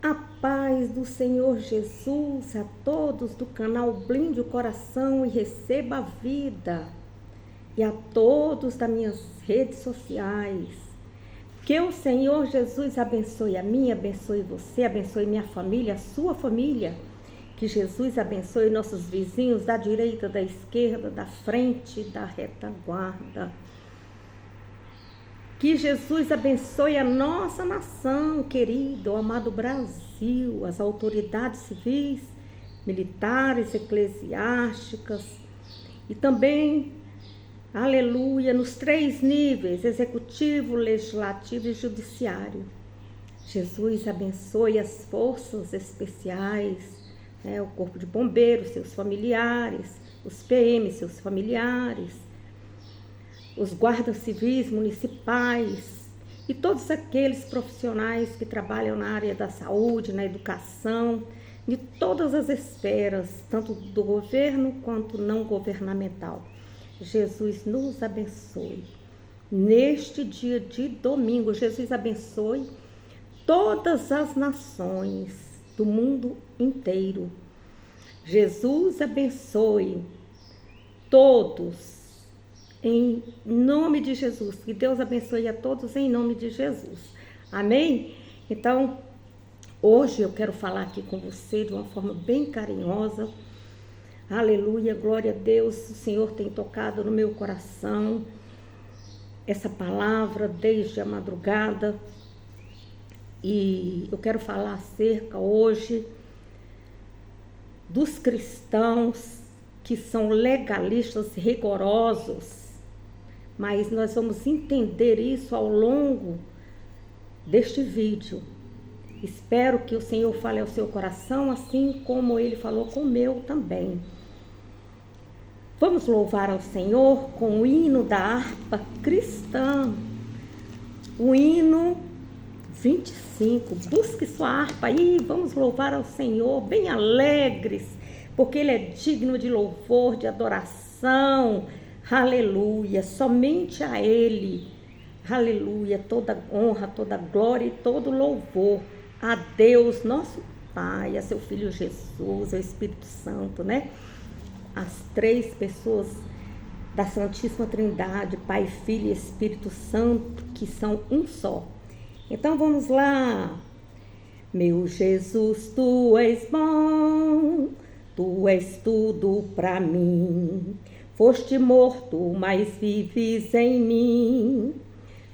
A paz do Senhor Jesus a todos do canal Blinde o Coração e Receba a Vida, e a todos das minhas redes sociais. Que o Senhor Jesus abençoe a mim, abençoe você, abençoe minha família, a sua família. Que Jesus abençoe nossos vizinhos da direita, da esquerda, da frente, da retaguarda. Que Jesus abençoe a nossa nação, querido, o amado Brasil, as autoridades civis, militares, eclesiásticas e também, aleluia, nos 3 níveis, executivo, legislativo e judiciário. Jesus abençoe as forças especiais, o corpo de bombeiros, seus familiares, os PM, seus familiares, os guardas civis municipais e todos aqueles profissionais que trabalham na área da saúde, na educação, de todas as esferas, tanto do governo quanto não governamental. Jesus nos abençoe. Neste dia de domingo, Jesus abençoe todas as nações do mundo inteiro. Jesus abençoe todos. Em nome de Jesus, que Deus abençoe a todos em nome de Jesus, amém? Então, hoje eu quero falar aqui com você de uma forma bem carinhosa, aleluia, glória a Deus, o Senhor tem tocado no meu coração essa palavra desde a madrugada, e eu quero falar acerca hoje dos cristãos que são legalistas rigorosos. Mas nós vamos entender isso ao longo deste vídeo. Espero que o Senhor fale ao seu coração, assim como Ele falou com o meu também. Vamos louvar ao Senhor com o hino da harpa cristã. O hino 25. Busque sua harpa aí, vamos louvar ao Senhor, bem alegres, porque Ele é digno de louvor, de adoração. Aleluia, somente a Ele, aleluia, toda honra, toda glória e todo louvor a Deus, nosso Pai, a seu Filho Jesus, ao Espírito Santo, né? As 3 pessoas da Santíssima Trindade, Pai, Filho e Espírito Santo, que são um só. Então vamos lá. Meu Jesus, Tu és bom, Tu és tudo para mim. Foste morto, mas vives em mim.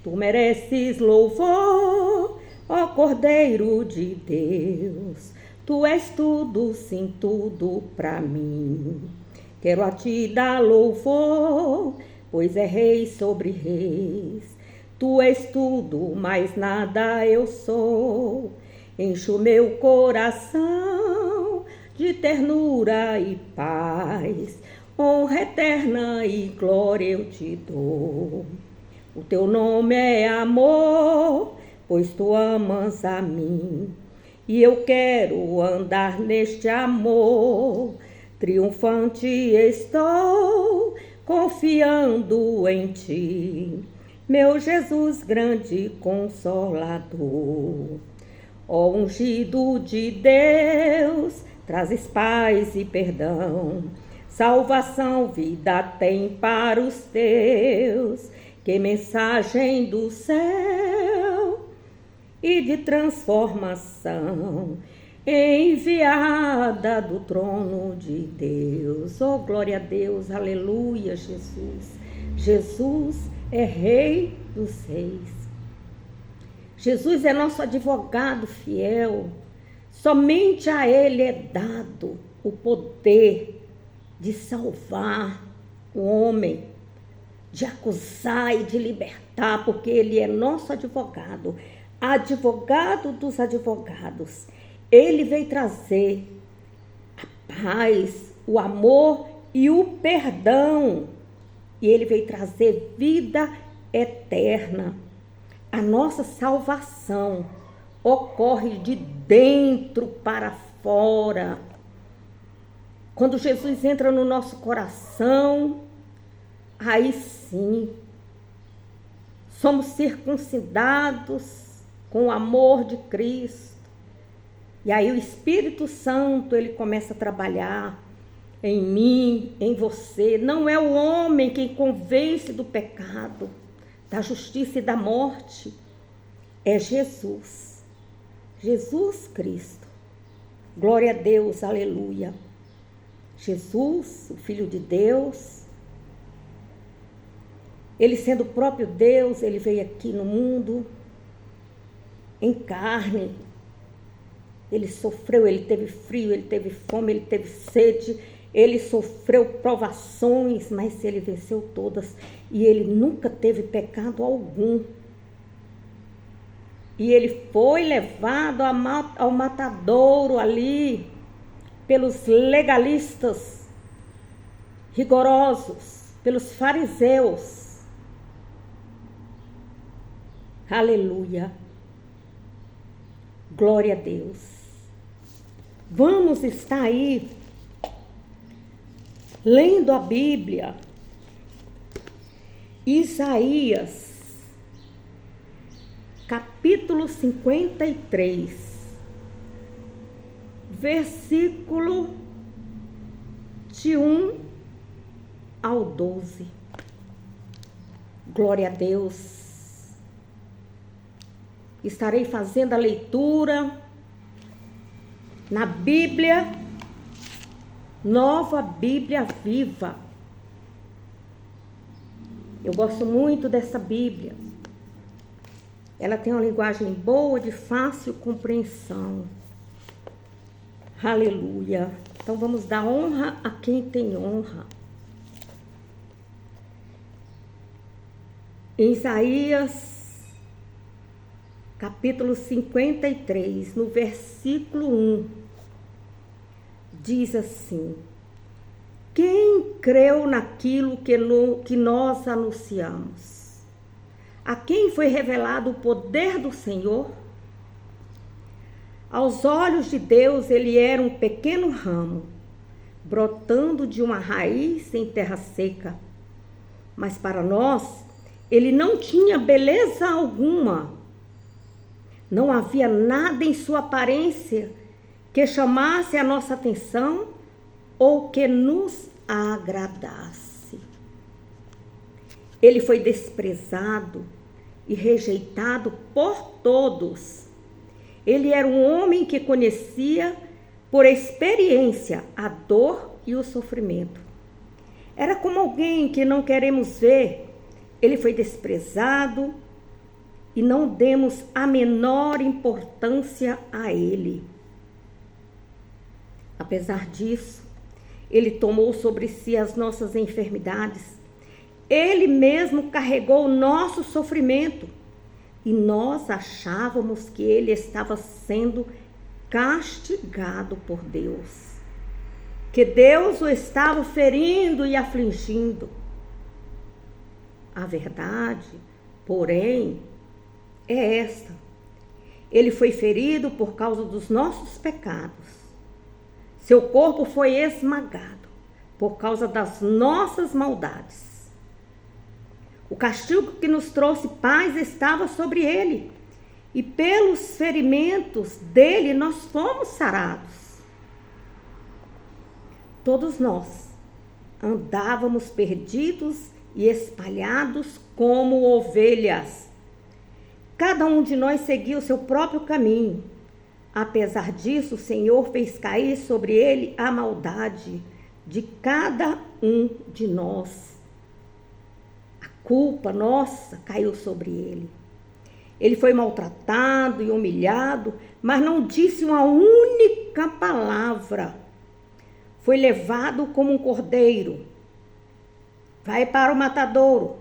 Tu mereces louvor, ó Cordeiro de Deus. Tu és tudo, sim, tudo para mim. Quero a Ti dar louvor, pois é Rei sobre reis. Tu és tudo, mas nada eu sou. Encho meu coração de ternura e paz. Honra eterna e glória eu te dou. O teu nome é amor, pois tu amas a mim. E eu quero andar neste amor. Triunfante estou, confiando em ti. Meu Jesus grande consolador. Ó ungido de Deus, trazes paz e perdão. Salvação, vida tem para os teus, que mensagem do céu e de transformação, enviada do trono de Deus. Oh, glória a Deus, aleluia, Jesus. Jesus é Rei dos Reis. Jesus é nosso advogado fiel. Somente a Ele é dado o poder de salvar o homem, de acusar e de libertar, porque Ele é nosso advogado, advogado dos advogados. Ele veio trazer a paz, o amor e o perdão. E Ele veio trazer vida eterna. A nossa salvação ocorre de dentro para fora. Quando Jesus entra no nosso coração, aí sim, somos circuncidados com o amor de Cristo. E aí o Espírito Santo, ele começa a trabalhar em mim, em você. Não é o homem quem convence do pecado, da justiça e da morte. É Jesus. Jesus Cristo. Glória a Deus, aleluia. Jesus, o Filho de Deus. Ele sendo o próprio Deus, ele veio aqui no mundo, em carne. Ele sofreu, ele teve frio, ele teve fome, ele teve sede. Ele sofreu provações, mas ele venceu todas. E ele nunca teve pecado algum. E ele foi levado ao matadouro ali, pelos legalistas rigorosos, pelos fariseus. Aleluia. Glória a Deus. Vamos estar aí lendo a Bíblia. Isaías, capítulo 53, versículo de 1 ao 12. Glória a Deus. Estarei fazendo a leitura na Bíblia, Nova Bíblia Viva. Eu gosto muito dessa Bíblia. Ela tem uma linguagem boa, de fácil compreensão. Aleluia. Então vamos dar honra a quem tem honra. Em Isaías, capítulo 53, no versículo 1, diz assim: quem creu naquilo que nós anunciamos? A quem foi revelado o poder do Senhor? Aos olhos de Deus, ele era um pequeno ramo, brotando de uma raiz em terra seca. Mas para nós, ele não tinha beleza alguma. Não havia nada em sua aparência que chamasse a nossa atenção ou que nos agradasse. Ele foi desprezado e rejeitado por todos. Ele era um homem que conhecia por experiência a dor e o sofrimento. Era como alguém que não queremos ver. Ele foi desprezado e não demos a menor importância a ele. Apesar disso, ele tomou sobre si as nossas enfermidades. Ele mesmo carregou o nosso sofrimento. E nós achávamos que ele estava sendo castigado por Deus. Que Deus o estava ferindo e afligindo. A verdade, porém, é esta: ele foi ferido por causa dos nossos pecados. Seu corpo foi esmagado por causa das nossas maldades. O castigo que nos trouxe paz estava sobre ele, e pelos ferimentos dele nós fomos sarados. Todos nós andávamos perdidos e espalhados como ovelhas. Cada um de nós seguia o seu próprio caminho. Apesar disso, o Senhor fez cair sobre ele a maldade de cada um de nós. A culpa nossa caiu sobre ele. Ele foi maltratado e humilhado, mas não disse uma única palavra. Foi levado como um cordeiro. Vai para o matadouro,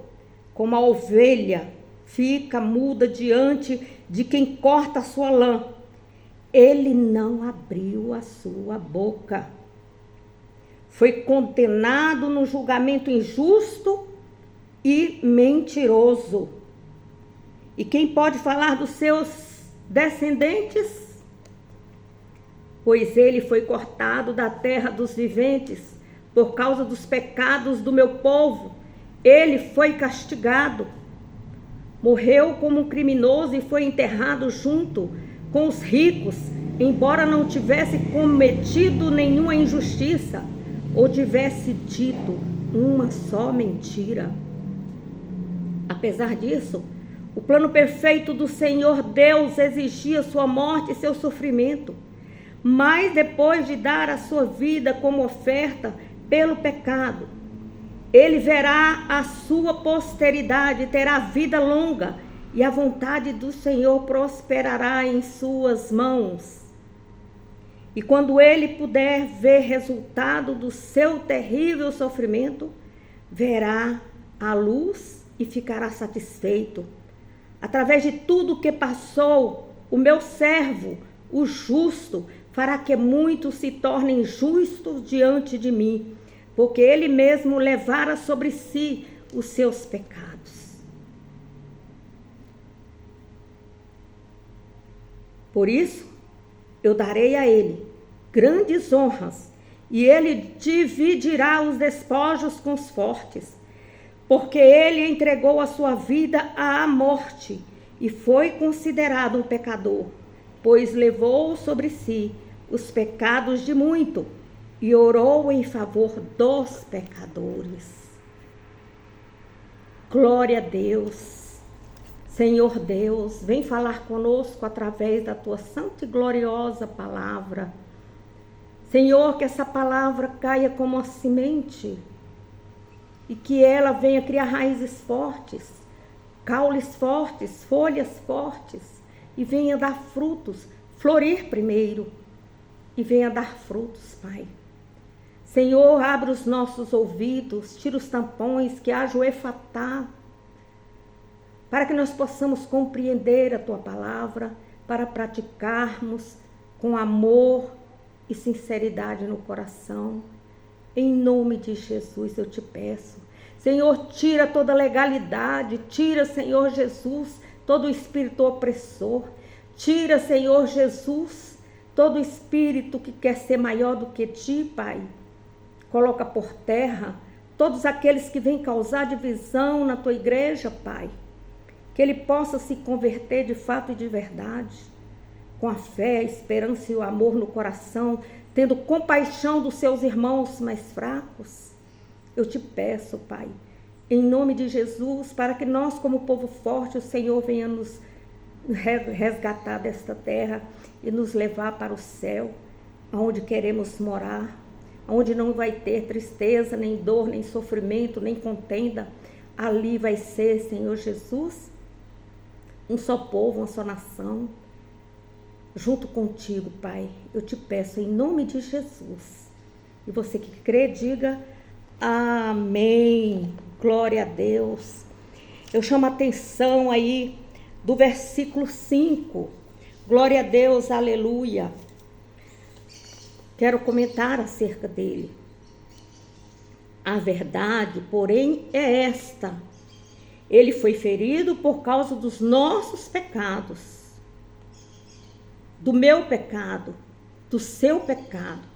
como a ovelha fica muda diante de quem corta a sua lã. Ele não abriu a sua boca. Foi condenado no julgamento injusto e mentiroso. E quem pode falar dos seus descendentes? Pois ele foi cortado da terra dos viventes por causa dos pecados do meu povo. Ele foi castigado. Morreu como um criminoso e foi enterrado junto com os ricos embora não tivesse cometido nenhuma injustiça ou tivesse dito uma só mentira. Apesar disso, o plano perfeito do Senhor Deus exigia sua morte e seu sofrimento. Mas depois de dar a sua vida como oferta pelo pecado, ele verá a sua posteridade, terá vida longa, e a vontade do Senhor prosperará em suas mãos. E quando ele puder ver resultado do seu terrível sofrimento, verá a luz e ficará satisfeito. Através de tudo que passou, o meu servo, o justo, fará que muitos se tornem justos diante de mim, porque ele mesmo levara sobre si os seus pecados. Por isso, eu darei a ele grandes honras, e ele dividirá os despojos com os fortes, porque ele entregou a sua vida à morte e foi considerado um pecador, pois levou sobre si os pecados de muito e orou em favor dos pecadores. Glória a Deus. Senhor Deus, vem falar conosco através da tua santa e gloriosa palavra. Senhor, que essa palavra caia como a semente e que ela venha criar raízes fortes, caules fortes, folhas fortes, e venha dar frutos, florir primeiro e venha dar frutos, Pai. Senhor, abre os nossos ouvidos, tira os tampões, que haja o efatá, para que nós possamos compreender a tua palavra, para praticarmos com amor e sinceridade no coração. Em nome de Jesus eu te peço. Senhor, tira toda legalidade, tira, Senhor Jesus, todo espírito opressor. Tira, Senhor Jesus, todo espírito que quer ser maior do que ti, Pai. Coloca por terra todos aqueles que vêm causar divisão na tua igreja, Pai. Que ele possa se converter de fato e de verdade, com a fé, a esperança e o amor no coração, tendo compaixão dos seus irmãos mais fracos. Eu te peço, Pai, em nome de Jesus, para que nós, como povo forte, o Senhor venha nos resgatar desta terra e nos levar para o céu, onde queremos morar, onde não vai ter tristeza, nem dor, nem sofrimento, nem contenda. Ali vai ser, Senhor Jesus, um só povo, uma só nação, junto contigo, Pai. Eu te peço em nome de Jesus. E você que crê, diga amém. Glória a Deus. Eu chamo a atenção aí do versículo 5. Glória a Deus, aleluia. Quero comentar acerca dele. A verdade, porém, é esta: ele foi ferido por causa dos nossos pecados, do meu pecado, do seu pecado.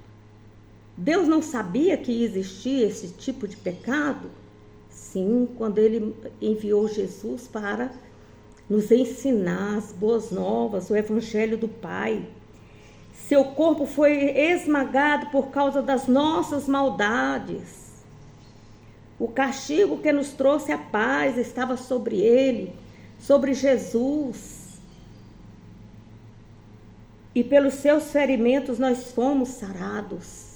Deus não sabia que existia esse tipo de pecado? Sim, quando ele enviou Jesus para nos ensinar as boas novas, o evangelho do Pai. Seu corpo foi esmagado por causa das nossas maldades. O castigo que nos trouxe a paz estava sobre ele, sobre Jesus. E pelos seus ferimentos nós fomos sarados.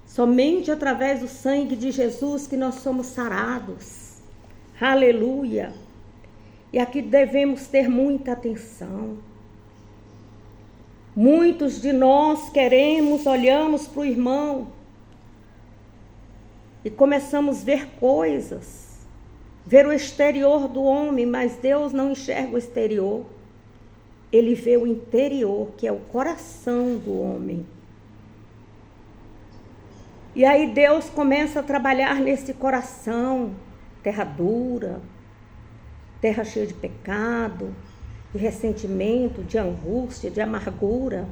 Somente através do sangue de Jesus que nós somos sarados. Aleluia! E aqui devemos ter muita atenção. Muitos de nós olhamos para o irmão e começamos a ver coisas, ver o exterior do homem, mas Deus não enxerga o exterior. Ele vê o interior, que é o coração do homem. E aí Deus começa a trabalhar nesse coração, terra dura, terra cheia de pecado, de ressentimento, de angústia, de amargura.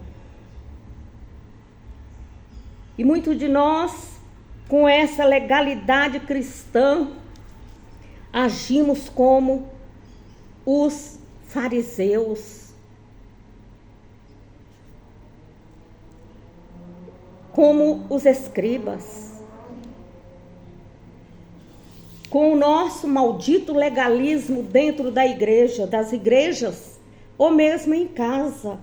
E muitos de nós, com essa legalidade cristã, agimos como os fariseus. como os escribas, com o nosso maldito legalismo dentro da igreja, das igrejas, ou mesmo em casa.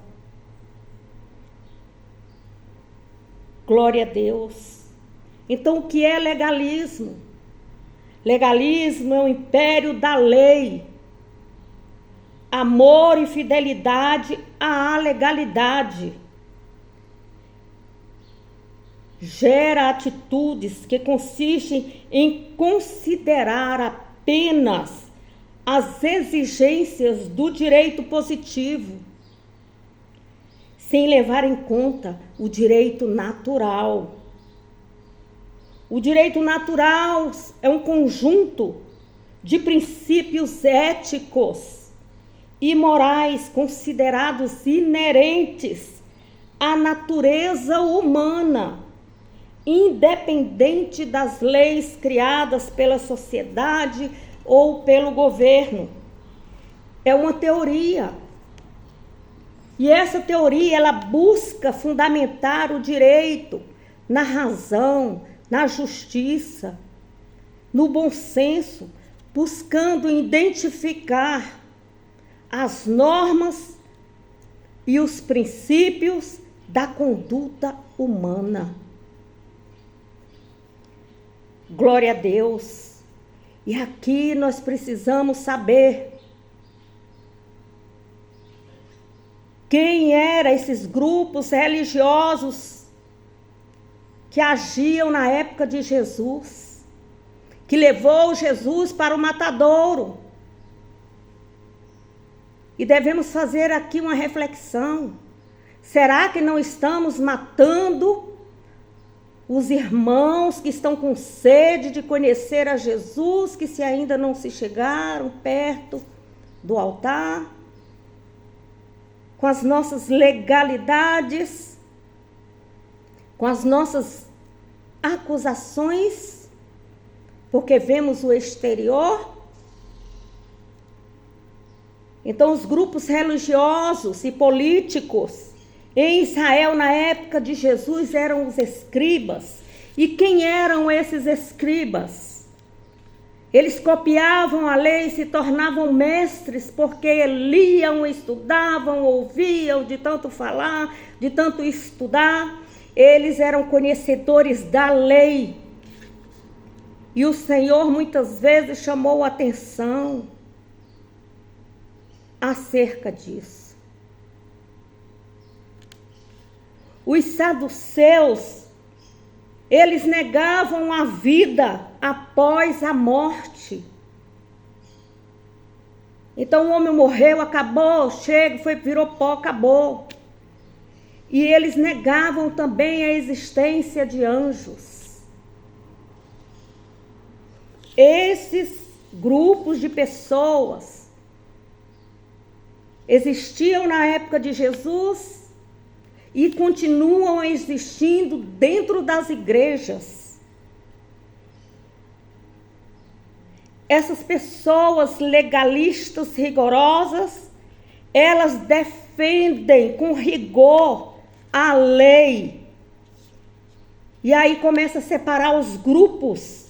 Glória a Deus. Então, o que é legalismo? Legalismo é o império da lei. Amor e fidelidade à legalidade. Gera atitudes que consistem em considerar apenas as exigências do direito positivo, sem levar em conta o direito natural. O direito natural é um conjunto de princípios éticos e morais considerados inerentes à natureza humana, independente das leis criadas pela sociedade ou pelo governo. É uma teoria. E essa teoria, ela busca fundamentar o direito na razão, na justiça, no bom senso, buscando identificar as normas e os princípios da conduta humana. Glória a Deus. E aqui nós precisamos saber quem eram esses grupos religiosos que agiam na época de Jesus, que levou Jesus para o matadouro. E devemos fazer aqui uma reflexão. Será que não estamos matando os irmãos que estão com sede de conhecer a Jesus, que se ainda não se chegaram perto do altar, com as nossas legalidades, com as nossas acusações, porque vemos o exterior? Então, os grupos religiosos e políticos em Israel, na época de Jesus, eram os escribas. E quem eram esses escribas? Eles copiavam a lei e se tornavam mestres, porque liam, estudavam, ouviam, de tanto falar, de tanto estudar. Eles eram conhecedores da lei. E o Senhor muitas vezes chamou a atenção acerca disso. Os saduceus, eles negavam a vida após a morte. Então o homem morreu, acabou, chega, virou pó, acabou. E eles negavam também a existência de anjos. Esses grupos de pessoas existiam na época de Jesus e continuam existindo dentro das igrejas. Essas pessoas legalistas, rigorosas, elas defendem com rigor a lei. E aí começa a separar os grupos.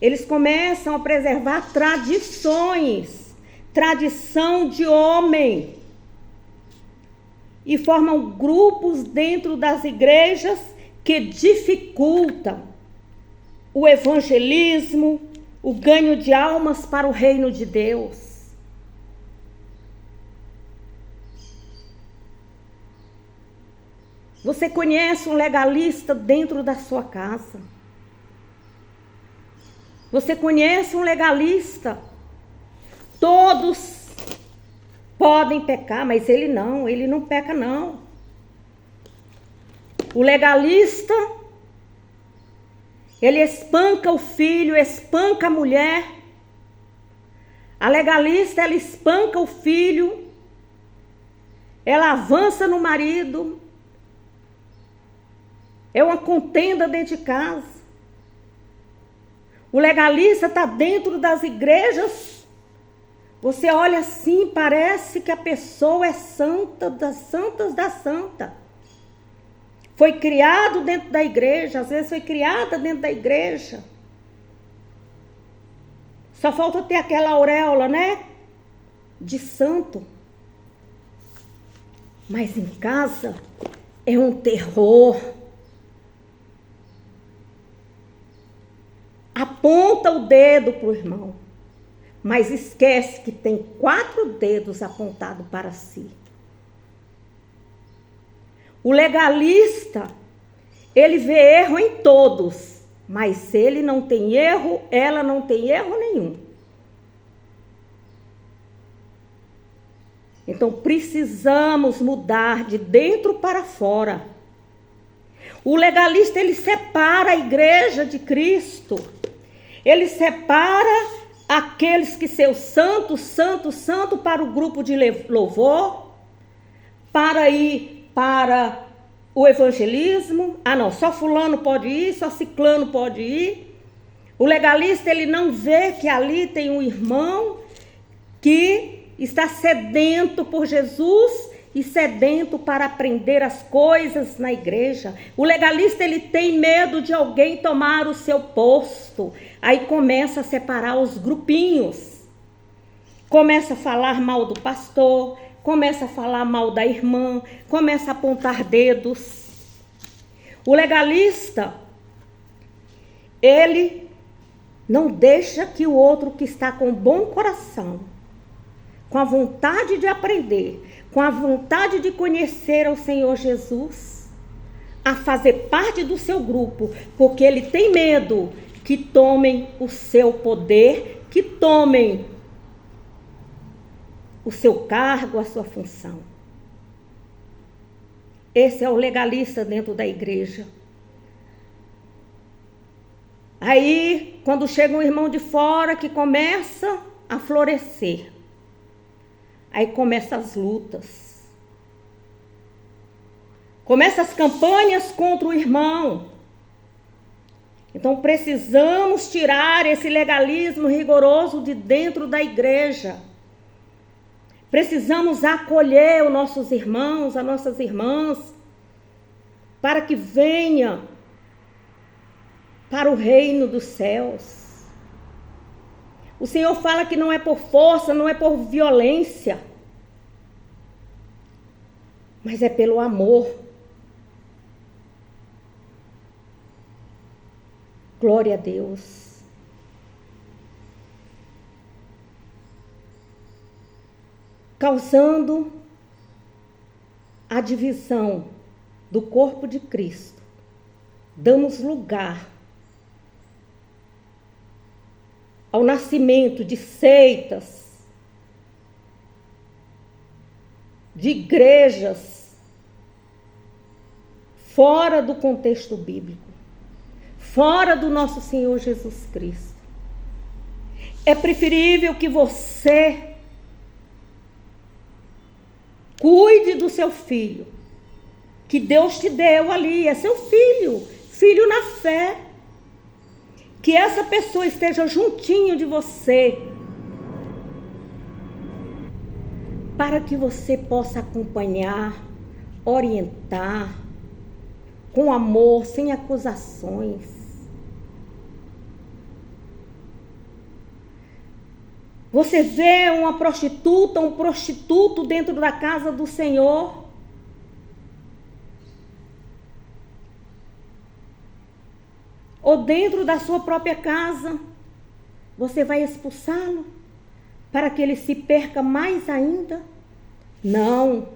Eles começam a preservar tradições, tradição de homem. E formam grupos dentro das igrejas que dificultam o evangelismo, o ganho de almas para o reino de Deus. Você conhece um legalista dentro da sua casa? Você conhece um legalista? Todos podem pecar, mas ele não peca não. O legalista, ele espanca o filho, espanca a mulher. A legalista, ela espanca o filho, ela avança no marido. É uma contenda dentro de casa. O legalista está dentro das igrejas. Você olha assim, parece que a pessoa é santa, das santas da santa. foi criado dentro da igreja, às vezes foi criada dentro da igreja. Só falta ter aquela auréola, né? De santo. Mas em casa é um terror. Aponta o dedo para o irmão, mas esquece que tem 4 dedos apontados para si. O legalista, ele vê erro em todos, mas ele não tem erro, ela não tem erro nenhum. Então precisamos mudar de dentro para fora. O legalista, ele separa a igreja de Cristo. Ele separa aqueles que são santo para o grupo de louvor, para ir para o evangelismo. Ah, não, só fulano pode ir, só ciclano pode ir. O legalista, ele não vê que ali tem um irmão que está sedento por Jesus e sedento para aprender as coisas na igreja. O legalista, ele tem medo de alguém tomar o seu posto. Aí começa a separar os grupinhos. Começa a falar mal do pastor, começa a falar mal da irmã, começa a apontar dedos. O legalista, ele não deixa que o outro que está com bom coração, com a vontade de aprender, com a vontade de conhecer ao Senhor Jesus, a fazer parte do seu grupo, porque ele tem medo que tomem o seu poder, que tomem o seu cargo, a sua função. Esse é o legalista dentro da igreja. Aí, quando chega um irmão de fora que começa a florescer, aí começam as lutas. Começam as campanhas contra o irmão. Então precisamos tirar esse legalismo rigoroso de dentro da igreja. Precisamos acolher os nossos irmãos, as nossas irmãs, para que venha para o reino dos céus. O Senhor fala que não é por força, não é por violência, mas é pelo amor. Glória a Deus. Causando a divisão do corpo de Cristo, damos lugar ao nascimento de seitas, de igrejas fora do contexto bíblico, fora do nosso Senhor Jesus Cristo. É preferível que você cuide do seu filho, que Deus te deu ali, é seu filho, filho na fé. Que essa pessoa esteja juntinho de você, para que você possa acompanhar, orientar, com amor, sem acusações. Você vê uma prostituta, um prostituto dentro da casa do Senhor, ou dentro da sua própria casa, você vai expulsá-lo para que ele se perca mais ainda? Não.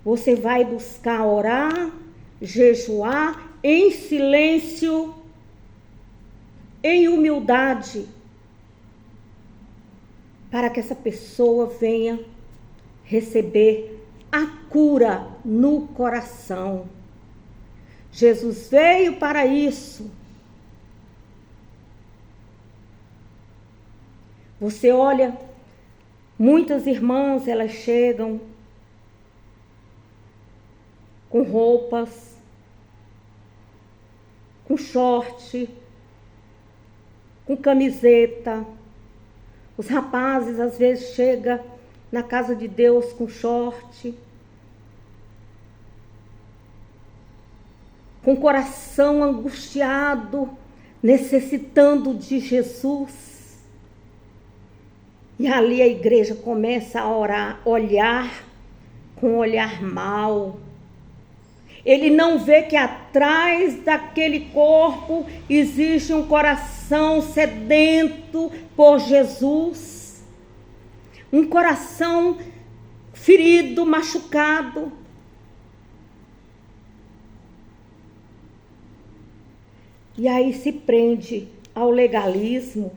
Você vai buscar orar, jejuar em silêncio, em humildade, para que essa pessoa venha receber a cura no coração. Jesus veio para isso. Você olha, muitas irmãs, elas chegam com roupas, com short, com camiseta. Os rapazes às vezes chegam na casa de Deus com short. com o coração angustiado, necessitando de Jesus. E ali a igreja começa a orar, olhar com um olhar mau. Ele não vê que atrás daquele corpo existe um coração sedento por Jesus. Um coração ferido, machucado. E aí se prende ao legalismo.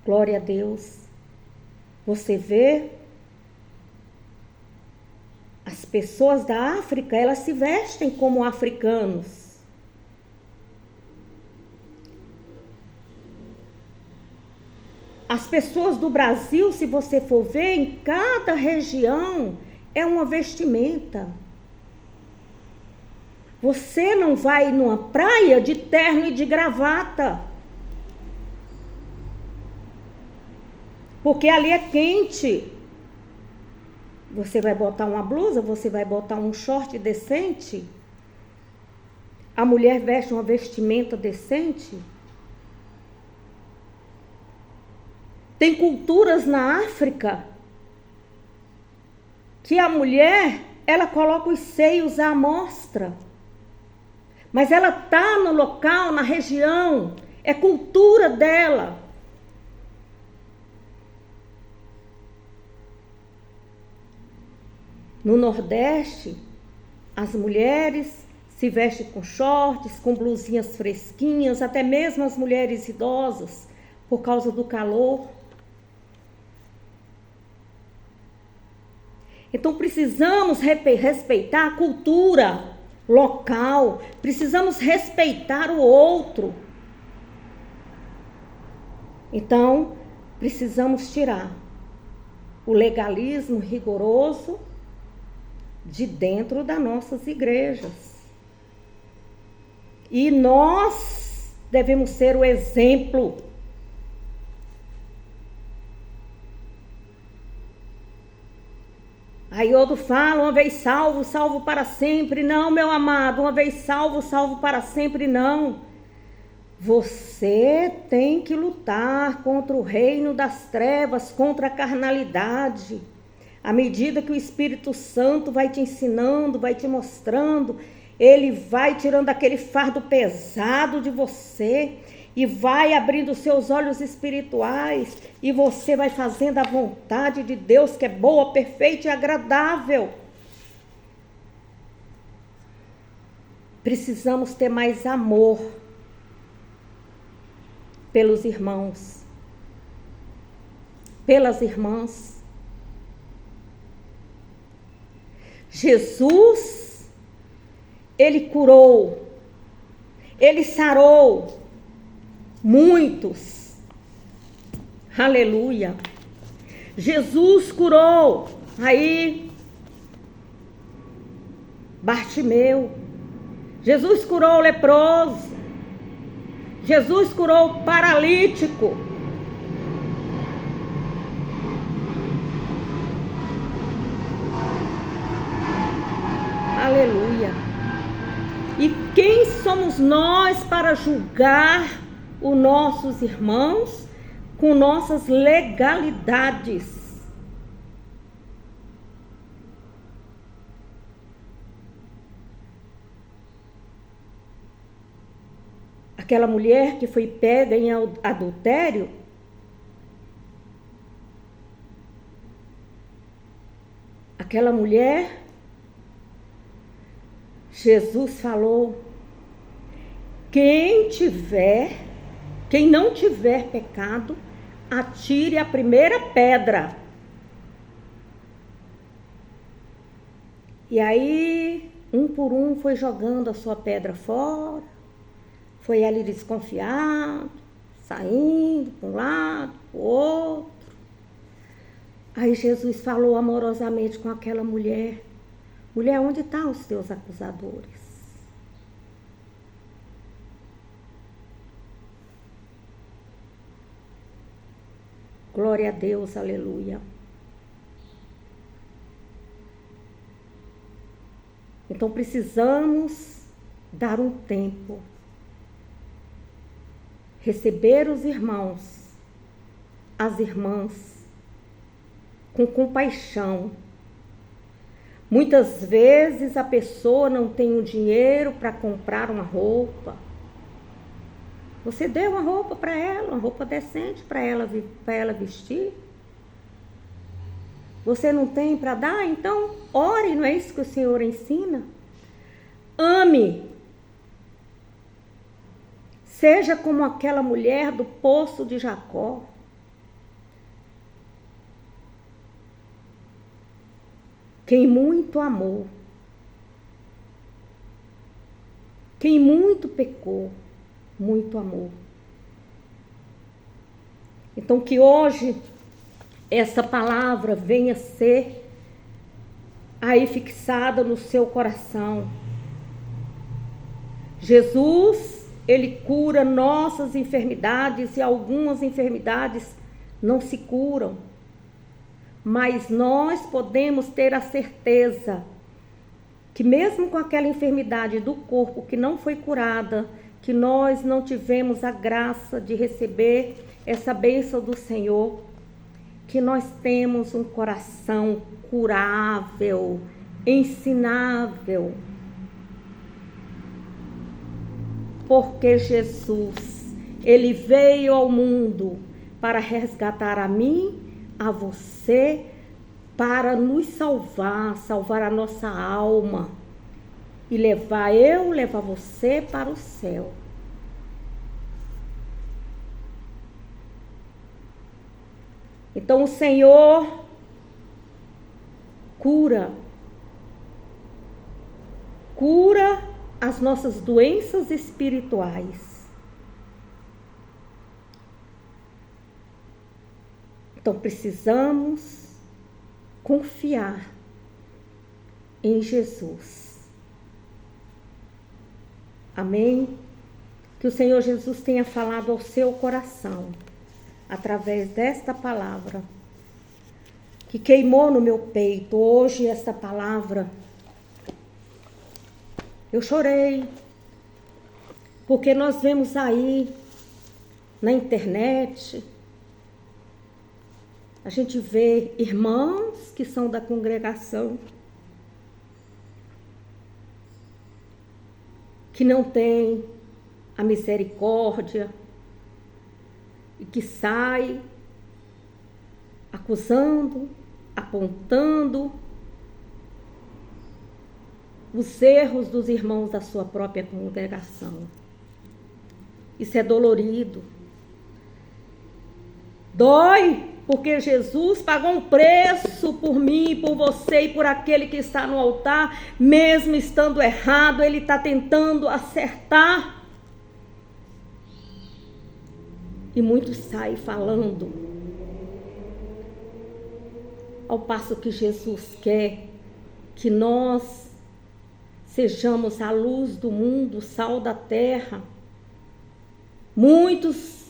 Glória a Deus. Você vê as pessoas da África, elas se vestem como africanos. As pessoas do Brasil, se você for ver, em cada região é uma vestimenta. Você não vai numa praia de terno e de gravata. Porque ali é quente. Você vai botar uma blusa, você vai botar um short decente? A mulher veste uma vestimenta decente? Tem culturas na África que a mulher, ela coloca os seios à mostra. Mas ela está no local, na região, é cultura dela. No Nordeste, as mulheres se vestem com shorts, com blusinhas fresquinhas, até mesmo as mulheres idosas, por causa do calor. Então precisamos respeitar a cultura local, precisamos respeitar o outro. Então, precisamos tirar o legalismo rigoroso de dentro das nossas igrejas. E nós devemos ser o exemplo. Aí outro fala, uma vez salvo, salvo para sempre. Não, meu amado, uma vez salvo, salvo para sempre, não. Você tem que lutar contra o reino das trevas, contra a carnalidade. À medida que o Espírito Santo vai te ensinando, vai te mostrando, ele vai tirando aquele fardo pesado de você e vai abrindo os seus olhos espirituais e você vai fazendo a vontade de Deus, que é boa, perfeita e agradável. Precisamos ter mais amor pelos irmãos, pelas irmãs. Jesus, ele curou, ele sarou muitos. Aleluia. Jesus curou aí Bartimeu. Jesus curou o leproso. Jesus curou o paralítico. Aleluia. E quem somos nós para julgar os nossos irmãos com nossas legalidades? Aquela mulher que foi pega em adultério, aquela mulher, Jesus falou, quem não tiver pecado, atire a primeira pedra. E aí, um por um foi jogando a sua pedra fora, foi ali desconfiado, saindo para um lado, para o outro. Aí Jesus falou amorosamente com aquela mulher, mulher, onde estão os teus acusadores? Glória a Deus, aleluia. Então precisamos dar um tempo, receber os irmãos, as irmãs, com compaixão. Muitas vezes a pessoa não tem o dinheiro para comprar uma roupa. Você deu uma roupa para ela, uma roupa decente para ela vestir. Você não tem para dar? Então ore, não é isso que o Senhor ensina? Ame. Seja como aquela mulher do poço de Jacó. Quem muito amou, quem muito pecou, muito amou. Então que hoje essa palavra venha ser aí fixada no seu coração. Jesus, ele cura nossas enfermidades e algumas enfermidades não se curam. Mas nós podemos ter a certeza que mesmo com aquela enfermidade do corpo que não foi curada, que nós não tivemos a graça de receber essa bênção do Senhor, que nós temos um coração curável, ensinável. Porque Jesus, ele veio ao mundo para resgatar a mim, a você, para nos salvar, salvar a nossa alma e levar você para o céu. Então o Senhor cura as nossas doenças espirituais. Então precisamos confiar em Jesus. Amém? Que o Senhor Jesus tenha falado ao seu coração, através desta palavra, que queimou no meu peito. Hoje esta palavra, eu chorei, porque nós vemos aí na internet, a gente vê irmãos que são da congregação, que não têm a misericórdia e que sai acusando, apontando os erros dos irmãos da sua própria congregação. Isso é dolorido. Dói, porque Jesus pagou um preço por mim, por você e por aquele que está no altar. Mesmo estando errado, ele está tentando acertar. E muitos saem falando, ao passo que Jesus quer que nós sejamos a luz do mundo, o sal da terra. Muitos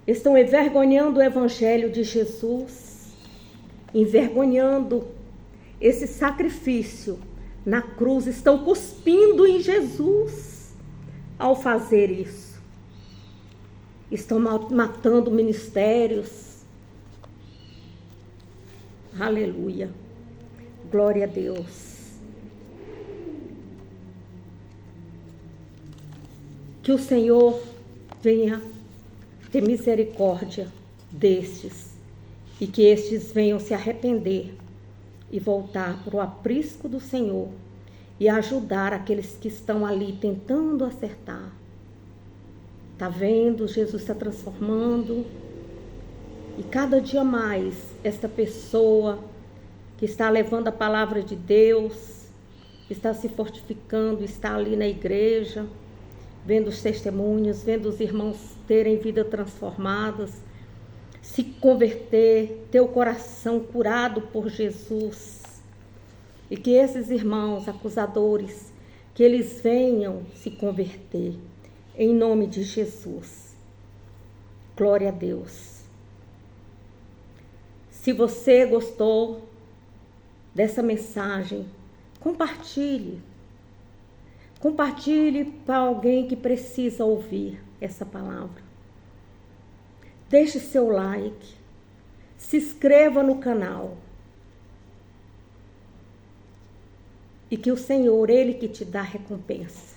estão envergonhando o evangelho de Jesus, envergonhando esse sacrifício na cruz, estão cuspindo em Jesus ao fazer isso. Estão matando ministérios. Aleluia. Glória a Deus. Que o Senhor venha ter misericórdia destes e que estes venham se arrepender e voltar para o aprisco do Senhor e ajudar aqueles que estão ali tentando acertar. Está vendo? Jesus está transformando e cada dia mais esta pessoa que está levando a palavra de Deus, está se fortificando, está ali na igreja, vendo os testemunhos, vendo os irmãos terem vida transformadas, se converter, ter o coração curado por Jesus. E que esses irmãos acusadores, que eles venham se converter, em nome de Jesus. Glória a Deus. Se você gostou dessa mensagem, Compartilhe. Compartilhe para alguém que precisa ouvir essa palavra. Deixe seu like. Se inscreva no canal. E que o Senhor, Ele que te dá recompensa.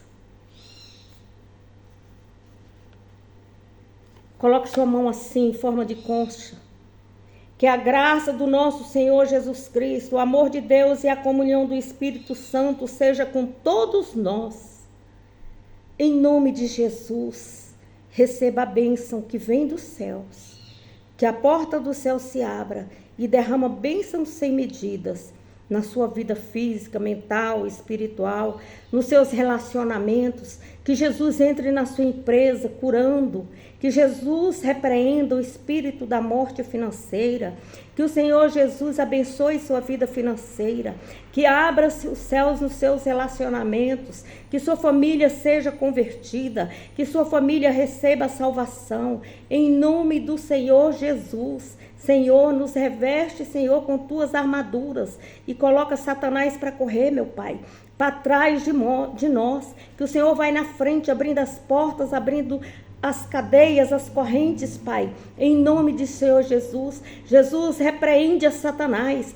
Coloque sua mão assim, em forma de concha. Que a graça do nosso Senhor Jesus Cristo, o amor de Deus e a comunhão do Espírito Santo seja com todos nós. Em nome de Jesus, receba a bênção que vem dos céus. Que a porta do céu se abra e derrama bênçãos sem medidas na sua vida física, mental, espiritual, nos seus relacionamentos. Que Jesus entre na sua empresa curando. Que Jesus repreenda o espírito da morte financeira. Que o Senhor Jesus abençoe sua vida financeira. Que abra-se os céus nos seus relacionamentos. Que sua família seja convertida. Que sua família receba a salvação. Em nome do Senhor Jesus. Senhor, nos reveste, Senhor, com tuas armaduras. E coloca Satanás para correr, meu Pai, para trás de nós. Que o Senhor vai na frente, abrindo as portas, abrindo as cadeias, as correntes, Pai, em nome de Senhor Jesus. Jesus, repreende a Satanás.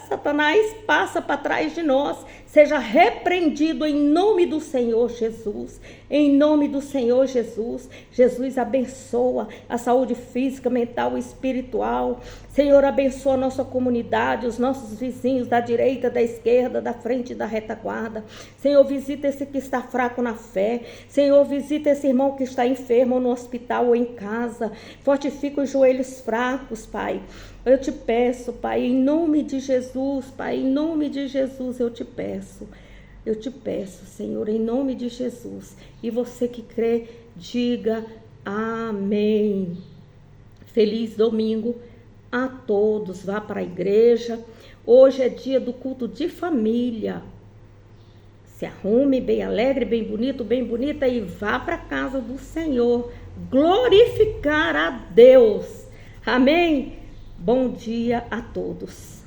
Satanás passa para trás de nós. Seja repreendido em nome do Senhor Jesus. Em nome do Senhor Jesus. Jesus abençoa a saúde física, mental e espiritual. Senhor, abençoa a nossa comunidade, os nossos vizinhos da direita, da esquerda, da frente e da retaguarda. Senhor, visita esse que está fraco na fé. Senhor, visita esse irmão que está enfermo no hospital ou em casa. Fortifica os joelhos fracos, Pai. Eu te peço, Pai, em nome de Jesus, Pai, em nome de Jesus eu te peço. Eu te peço, Senhor, em nome de Jesus. E você que crê, diga amém. Feliz domingo a todos. Vá para a igreja. Hoje é dia do culto de família. Se arrume bem alegre, bem bonito, bem bonita e vá para a casa do Senhor. Glorificar a Deus. Amém? Bom dia a todos.